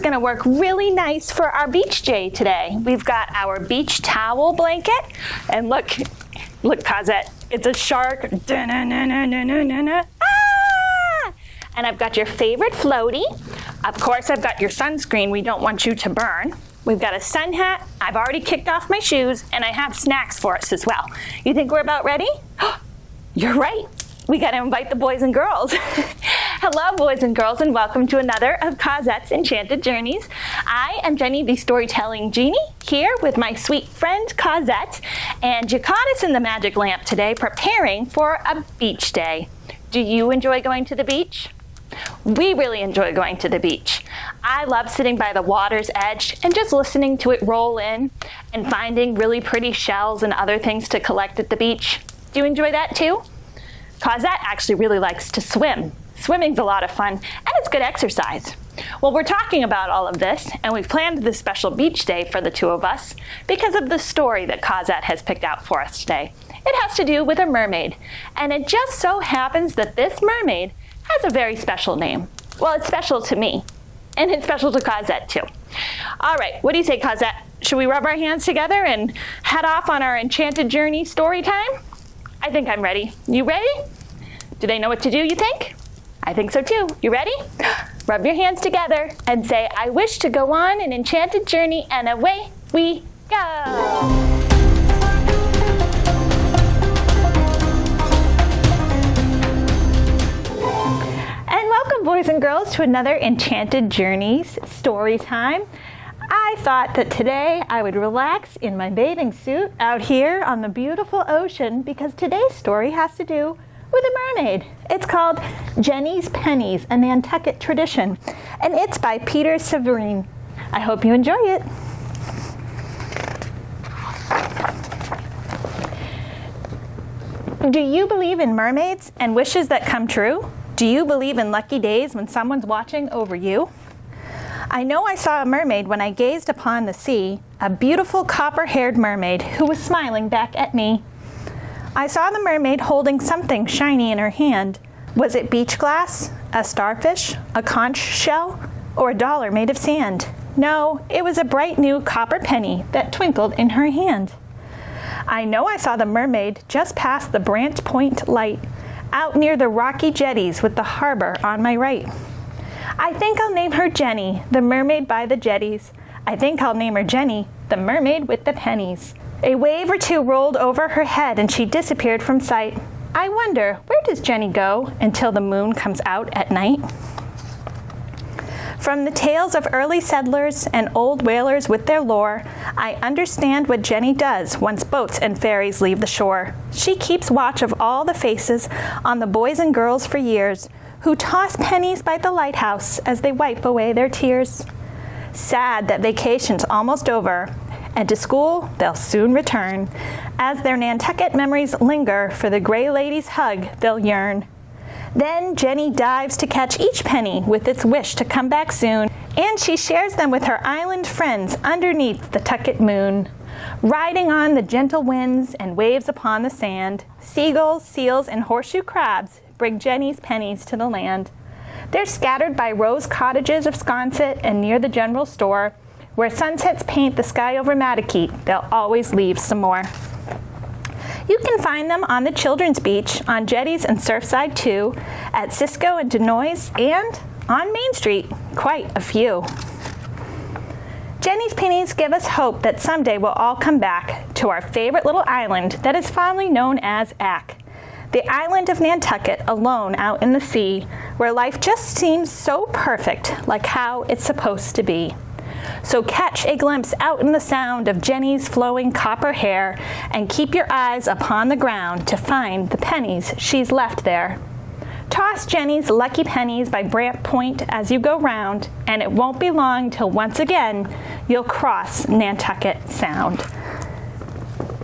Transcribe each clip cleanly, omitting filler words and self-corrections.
is going to work really nice for our beach day today. We've got our beach towel blanket, and look, Cosette, it's a shark. Ah! And I've got your favorite floaty. Of course, I've got your sunscreen. We don't want you to burn. We've got a sun hat. I've already kicked off my shoes, and I have snacks for us as well. You think we're about ready? You're right. We got to invite the boys and girls. Hello, boys and girls, and welcome to another of Cosette's Enchanted Journeys. I am Jenny, the storytelling genie, here with my sweet friend Cosette, and you caught us in the magic lamp today preparing for a beach day. Do you enjoy going to the beach? We really enjoy going to the beach. I love sitting by the water's edge and just listening to it roll in and finding really pretty shells and other things to collect at the beach. Do you enjoy that too? Cosette actually really likes to swim. Swimming's a lot of fun, and it's good exercise. Well, we're talking about all of this, and we've planned this special beach day for the two of us because of the story that Cosette has picked out for us today. It has to do with a mermaid, and it just so happens that this mermaid has a very special name. Well, it's special to me, and it's special to Cosette too. All right, what do you say, Cosette? Should we rub our hands together and head off on our Enchanted Journey story time? I think I'm ready. You ready? Do they know what to do, you think? I think so too. You ready? Rub your hands together and say, I wish to go on an enchanted journey, and away we go. And welcome, boys and girls, to another Enchanted Journeys story time. I thought that today I would relax in my bathing suit out here on the beautiful ocean because today's story has to do with a mermaid. It's called Jenny's Pennies, a Nantucket Tradition, and it's by Peter Saverine. I hope you enjoy it. Do you believe in mermaids and wishes that come true? Do you believe in lucky days when someone's watching over you? I know I saw a mermaid when I gazed upon the sea, a beautiful copper-haired mermaid who was smiling back at me. I saw the mermaid holding something shiny in her hand. Was it beach glass, a starfish, a conch shell, or a dollar made of sand? No, it was a bright new copper penny that twinkled in her hand. I know I saw the mermaid just past the Brant Point light, out near the rocky jetties with the harbor on my right. I think I'll name her Jenny, the mermaid by the jetties. I think I'll name her Jenny, the mermaid with the pennies. A wave or two rolled over her head and she disappeared from sight. I wonder, where does Jenny go until the moon comes out at night? From the tales of early settlers and old whalers with their lore, I understand what Jenny does once boats and ferries leave the shore. She keeps watch of all the faces on the boys and girls for years, who toss pennies by the lighthouse as they wipe away their tears. Sad that vacation's almost over, and to school they'll soon return. As their Nantucket memories linger, for the gray lady's hug they'll yearn. Then Jenny dives to catch each penny with its wish to come back soon, and she shares them with her island friends underneath the Tucket moon. Riding on the gentle winds and waves upon the sand, seagulls, seals, and horseshoe crabs bring Jenny's pennies to the land. They're scattered by rose cottages of Sconset and near the general store, where sunsets paint the sky over Nantucket. They'll always leave some more. You can find them on the Children's Beach, on jetties and Surfside too, at Cisco and Denoise, and on Main Street, quite a few. Jenny's pennies give us hope that someday we'll all come back to our favorite little island that is fondly known as Ack. The island of Nantucket, alone out in the sea, where life just seems so perfect, like how it's supposed to be. So catch a glimpse out in the sound of Jenny's flowing copper hair, and keep your eyes upon the ground to find the pennies she's left there. Toss Jenny's lucky pennies by Brant Point as you go round, and it won't be long till once again you'll cross Nantucket Sound.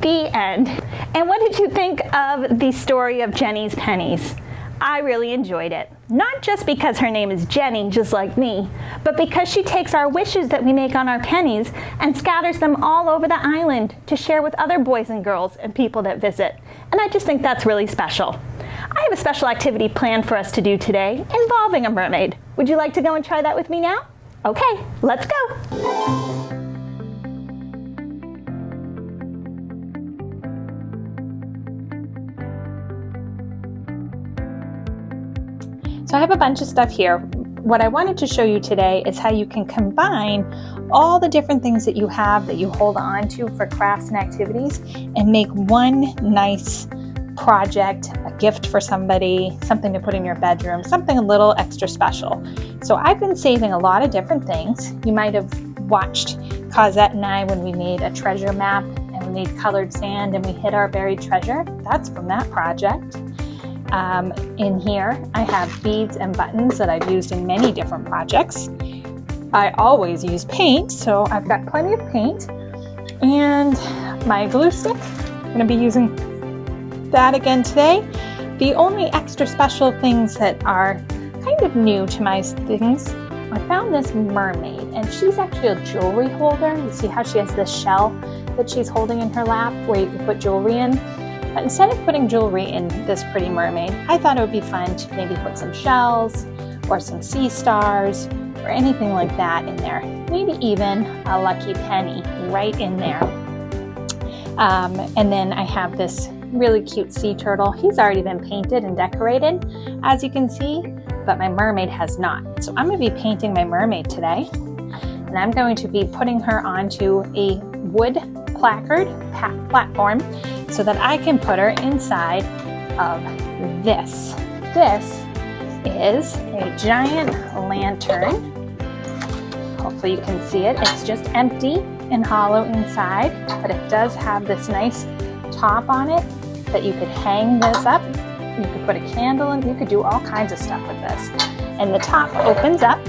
The end. And what did you think of the story of Jenny's pennies? I really enjoyed it. Not just because her name is Jenny, just like me, but because she takes our wishes that we make on our pennies and scatters them all over the island to share with other boys and girls and people that visit. And I just think that's really special. I have a special activity planned for us to do today involving a mermaid. Would you like to go and try that with me now? Okay, let's go. So I have a bunch of stuff here. What I wanted to show you today is how you can combine all the different things that you have that you hold on to for crafts and activities and make one nice project, a gift for somebody, something to put in your bedroom, something a little extra special. So I've been saving a lot of different things. You might have watched Cosette and I when we made a treasure map and we made colored sand and we hid our buried treasure. That's from that project. In here, I have beads and buttons that I've used in many different projects. I always use paint, so I've got plenty of paint. And my glue stick, I'm going to be using that again today. The only extra special things that are kind of new to my things, I found this mermaid, and she's actually a jewelry holder. You see how she has this shell that she's holding in her lap where you can put jewelry in. But instead of putting jewelry in this pretty mermaid, I thought it would be fun to maybe put some shells or some sea stars or anything like that in there. Maybe even a lucky penny right in there. And then I have this really cute sea turtle. He's already been painted and decorated, as you can see, but my mermaid has not. So I'm going to be painting my mermaid today, and I'm going to be putting her onto a wood placard platform so that I can put her inside of this. This is a giant lantern. Hopefully you can see it. It's just empty and hollow inside, but it does have this nice top on it that you could hang this up. You could put a candle in. You could do all kinds of stuff with this. And the top opens up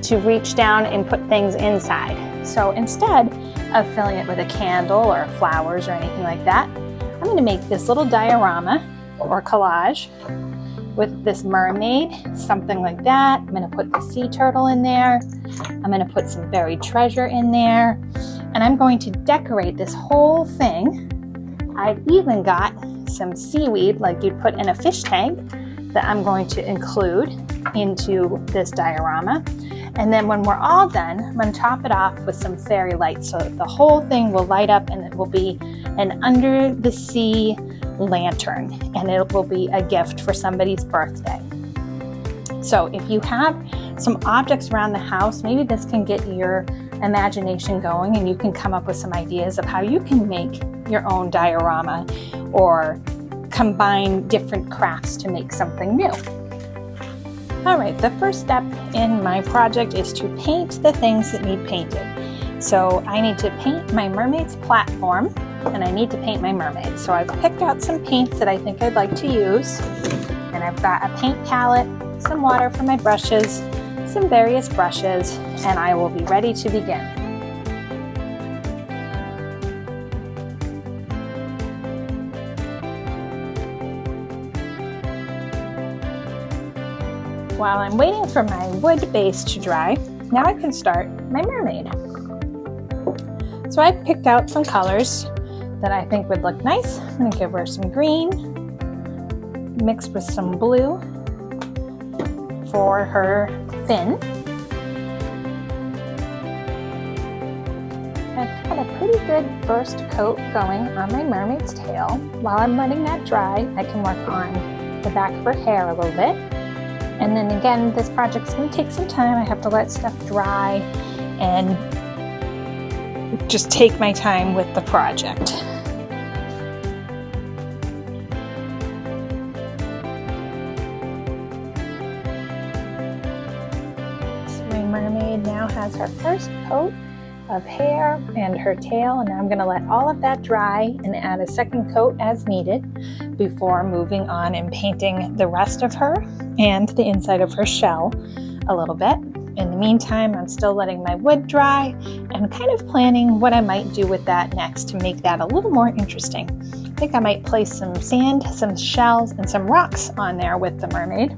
to reach down and put things inside. So instead of filling it with a candle or flowers or anything like that, I'm going to make this little diorama or collage with this mermaid, something like that. I'm going to put the sea turtle in there. I'm going to put some buried treasure in there. And I'm going to decorate this whole thing. I've even got some seaweed like you'd put in a fish tank that I'm going to include into this diorama. And then when we're all done, I'm going to top it off with some fairy lights so that the whole thing will light up and it will be an under the sea lantern, and it will be a gift for somebody's birthday. So if you have some objects around the house, maybe this can get your imagination going and you can come up with some ideas of how you can make your own diorama or combine different crafts to make something new. All right, the first step in my project is to paint the things that need painted. So I need to paint my mermaid's platform, and I need to paint my mermaid. So I've picked out some paints that I think I'd like to use, and I've got a paint palette, some water for my brushes, some various brushes, and I will be ready to begin. While I'm waiting for my wood base to dry, now I can start my mermaid. So I've picked out some colors that I think would look nice. I'm going to give her some green mixed with some blue for her fin. I've got a pretty good first coat going on my mermaid's tail. While I'm letting that dry, I can work on the back of her hair a little bit. And then again, this project's going to take some time. I have to let stuff dry and just take my time with the project. So my mermaid now has her first coat of hair and her tail, and I'm going to let all of that dry and add a second coat as needed before moving on and painting the rest of her and the inside of her shell a little bit. In the meantime, I'm still letting my wood dry and kind of planning what I might do with that next to make that a little more interesting. I think I might place some sand, some shells, and some rocks on there with the mermaid.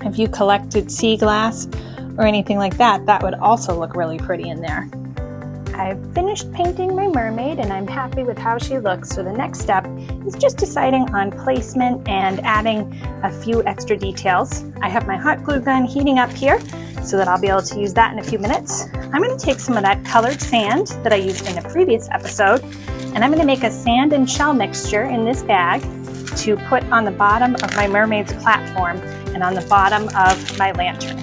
If you collected sea glass or anything like that, that would also look really pretty in there. I've finished painting my mermaid and I'm happy with how she looks. So the next step is just deciding on placement and adding a few extra details. I have my hot glue gun heating up here so that I'll be able to use that in a few minutes. I'm going to take some of that colored sand that I used in a previous episode, and I'm going to make a sand and shell mixture in this bag to put on the bottom of my mermaid's platform and on the bottom of my lantern.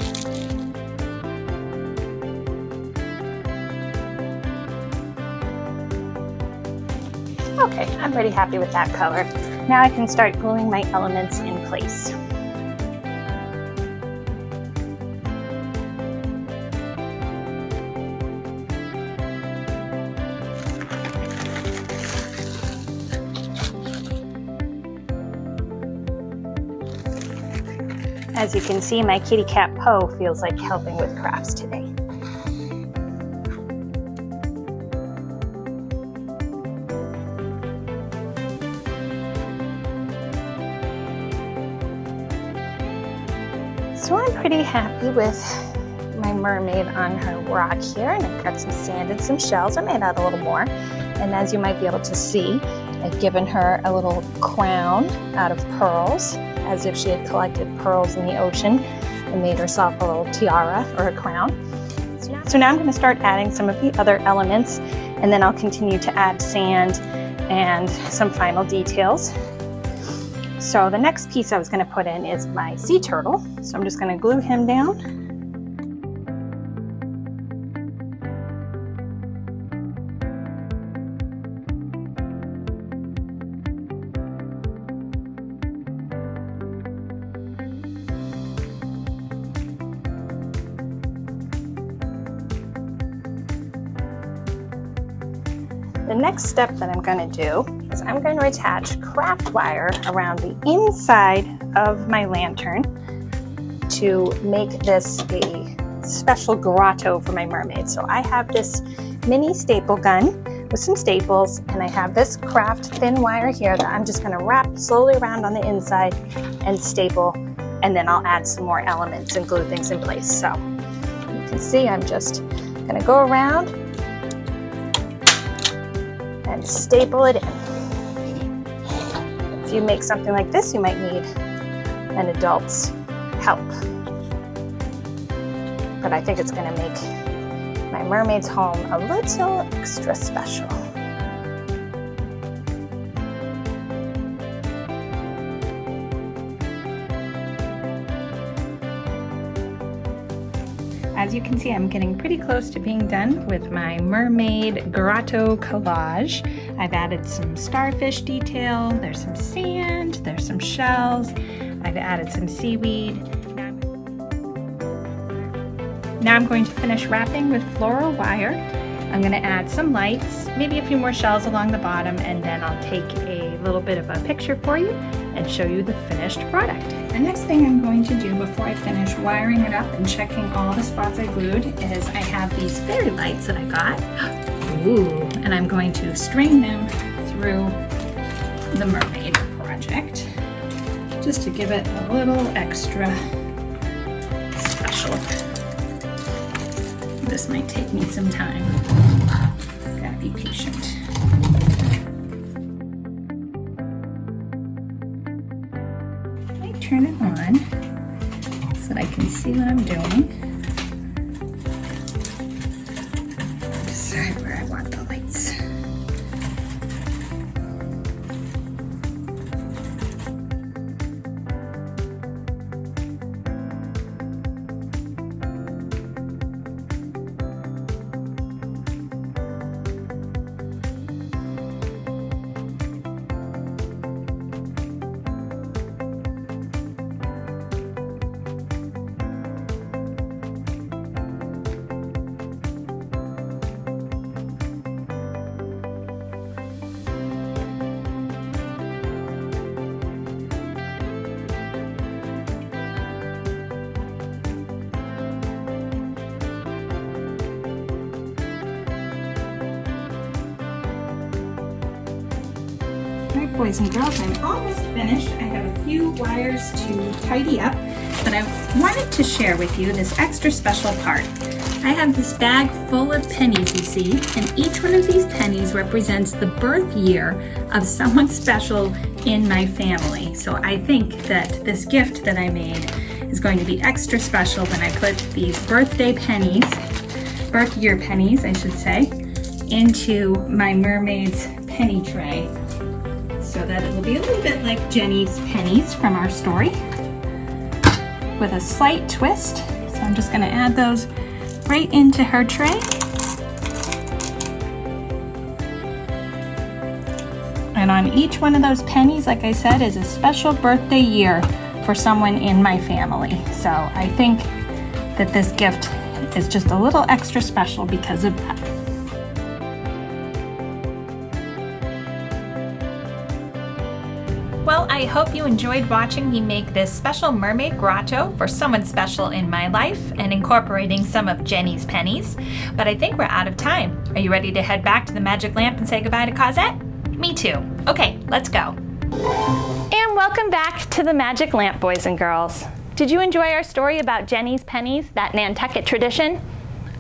Okay, I'm pretty happy with that color. Now I can start gluing my elements in place. As you can see, my kitty cat Poe feels like helping with crafts today. So I'm pretty happy with my mermaid on her rock here, and I've got some sand and some shells. I made out a little more, and as you might be able to see, I've given her a little crown out of pearls, as if she had collected pearls in the ocean and made herself a little tiara or a crown. So now I'm going to start adding some of the other elements, and then I'll continue to add sand and some final details. So the next piece I was going to put in is my sea turtle. So I'm just going to glue him down. The next step that I'm going to do is I'm going to attach craft wire around the inside of my lantern to make this a special grotto for my mermaid. So I have this mini staple gun with some staples, and I have this craft thin wire here that I'm just going to wrap slowly around on the inside and staple, and then I'll add some more elements and glue things in place. So you can see I'm just going to go around and staple it in. If you make something like this, you might need an adult's help. But I think it's going to make my mermaid's home a little extra special. As you can see, I'm getting pretty close to being done with my mermaid grotto collage. I've added some starfish detail, there's some sand, there's some shells, I've added some seaweed. Now I'm going to finish wrapping with floral wire. I'm going to add some lights, maybe a few more shells along the bottom, and then I'll take a little bit of a picture for you and show you the finished product. The next thing I'm going to do before I finish wiring it up and checking all the spots I glued is I have these fairy lights that I got. Ooh, and I'm going to string them through the mermaid project just to give it a little extra special. This might take me some time. Gotta be patient. Turn it on so that I can see what I'm doing. Decide where I want the lights. Alright, boys and girls, I'm almost finished. I have a few wires to tidy up, but I wanted to share with you this extra special part. I have this bag full of pennies, you see, and each one of these pennies represents the birth year of someone special in my family. So I think that this gift that I made is going to be extra special when I put these birthday pennies, birth year pennies, I should say, into my mermaid's penny tray, so that it will be a little bit like Jenny's pennies from our story, with a slight twist. So I'm just going to add those right into her tray. And on each one of those pennies, like I said, is a special birthday year for someone in my family. So I think that this gift is just a little extra special because of that. Well, I hope you enjoyed watching me make this special mermaid grotto for someone special in my life and incorporating some of Jenny's pennies. But I think we're out of time. Are you ready to head back to the magic lamp and say goodbye to Cosette? Me too. Okay, let's go. And welcome back to the magic lamp, boys and girls. Did you enjoy our story about Jenny's pennies, that Nantucket tradition?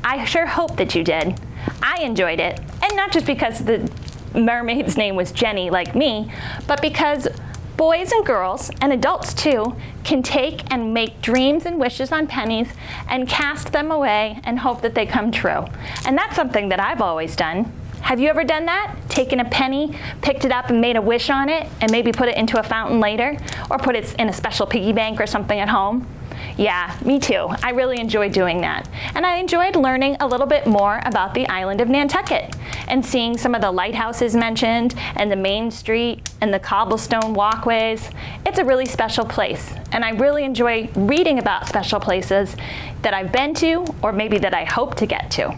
I sure hope that you did. I enjoyed it, and not just because the mermaid's name was Jenny like me, but because boys and girls, and adults too, can take and make dreams and wishes on pennies and cast them away and hope that they come true. And that's something that I've always done. Have you ever done that? Taken a penny, picked it up and made a wish on it, and maybe put it into a fountain later, or put it in a special piggy bank or something at home? Yeah, me too. I really enjoyed doing that. And I enjoyed learning a little bit more about the island of Nantucket and seeing some of the lighthouses mentioned and the main street and the cobblestone walkways. It's a really special place, and I really enjoy reading about special places that I've been to or maybe that I hope to get to.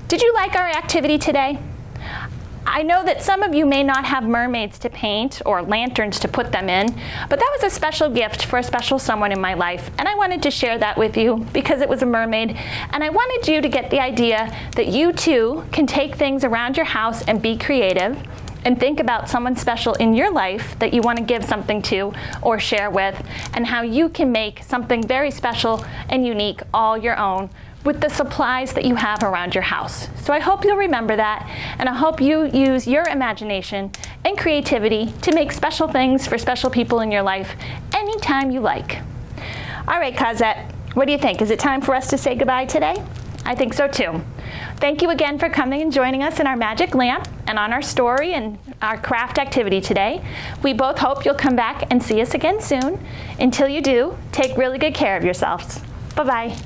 Did you like our activity today? I know that some of you may not have mermaids to paint or lanterns to put them in, but that was a special gift for a special someone in my life, and I wanted to share that with you because it was a mermaid, and I wanted you to get the idea that you too can take things around your house and be creative and think about someone special in your life that you want to give something to or share with, and how you can make something very special and unique all your own with the supplies that you have around your house. So I hope you'll remember that, and I hope you use your imagination and creativity to make special things for special people in your life anytime you like. All right, Cosette, what do you think? Is it time for us to say goodbye today? I think so too. Thank you again for coming and joining us in our magic lamp and on our story and our craft activity today. We both hope you'll come back and see us again soon. Until you do, take really good care of yourselves. Bye-bye.